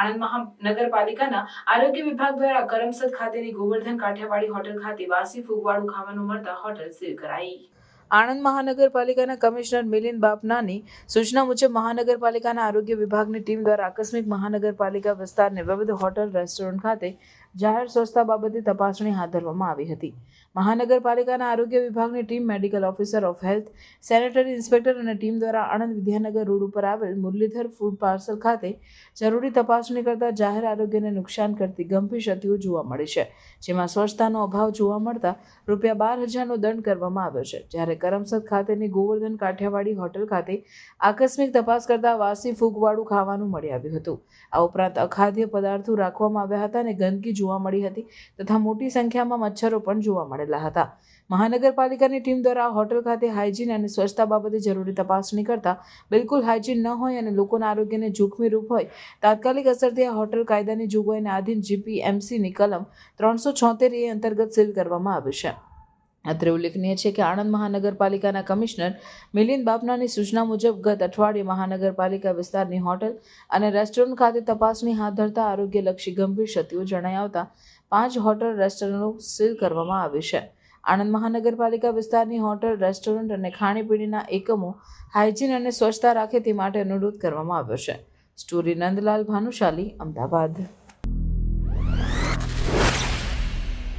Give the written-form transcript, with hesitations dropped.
આણંદ મહાનગરપાલિકાના આરોગ્ય વિભાગ દ્વારા કરમસદ ખાતેની ગોવર્ધન કાઠિયાવાડી હોટલ ખાતે વાસી ફૂગવાળું ખાવાનું મળતા હોટલ સીલ કરાઈ। આણંદ મહાનગરપાલિકાના કમિશનર મિલિંદ બાપનાની સૂચના મુજબ મહાનગરપાલિકાના આરોગ્ય વિભાગની ટીમ દ્વારા આકસ્મિક મહાનગરપાલિકા વિસ્તારની વિવિધ હોટલ રેસ્ટોરન્ટ ખાતે જાહેર સ્વચ્છતા બાબતે તપાસણી હાથ ધરવામાં આવી હતી। મહાનગરપાલિકાના આરોગ્ય વિભાગની team medical officer of health, sanitary inspector અને ટીમ દ્વારા આણંદ વિદ્યાનગર રોડ ઉપર આવેલ મુરલીધર ફૂડ પાર્સલ ખાતે જરૂરી તપાસણી કરતા જાહેર આરોગ્યને નુકસાન કરતી ગંભીર ક્ષતિઓ જોવા મળી છે, જેમાં સ્વચ્છતાનો અભાવ જોવા મળતા ₹12,000નો દંડ કરવામાં આવ્યો છે। જ્યારે કરમસદ ખાતેની ગોવર્ધન કાઠિયાવાડી હોટલ ખાતે આકસ્મિક તપાસ કરતા વાસી ફૂગવાળું ખાવાનું મળી આવ્યું હતું। આ ઉપરાંત અખાદ્ય પદાર્થો રાખવામાં આવ્યા હતા અને ગંદકી જોવા મળી હતી તથા મોટી સંખ્યામાં મચ્છરો પણ જોવા મળેલા હતા। મહાનગરપાલિકાની ટીમ દ્વારા હોટલ ખાતે હાઇજીન અને સ્વચ્છતા બાબતે જરૂરી તપાસણી કરતા બિલકુલ હાઇજીન ન હોય અને લોકોના આરોગ્યને જોખમીરૂપ હોય તાત્કાલિક અસરથી આ હોટલ કાયદાની જોગવાઈને આધીન GPMCની કલમ 376A અંતર્ગત સીલ કરવામાં આવ્યું છે। અત્રે ઉલ્લેખનીય છે કે આણંદ મહાનગરપાલિકાના કમિશનર મિલિંદ બાપનાની સૂચના મુજબ ગત અઠવાડિયે મહાનગરપાલિકા વિસ્તારની હોટલ અને રેસ્ટોરન્ટ ખાતે તપાસણી હાથ ધરતા આરોગ્યલક્ષી ગંભીર ક્ષતિઓ જણાઈ આવતા 5 હોટલ રેસ્ટોરન્ટો સીલ કરવામાં આવી છે। આણંદ મહાનગરપાલિકા વિસ્તારની હોટલ, રેસ્ટોરન્ટ અને ખાણીપીણીના એકમો હાઇજીન અને સ્વચ્છતા રાખે તે માટે અનુરોધ કરવામાં આવ્યો છે। સ્ટોરી નંદલાલ ભાનુશાલી, અમદાવાદ।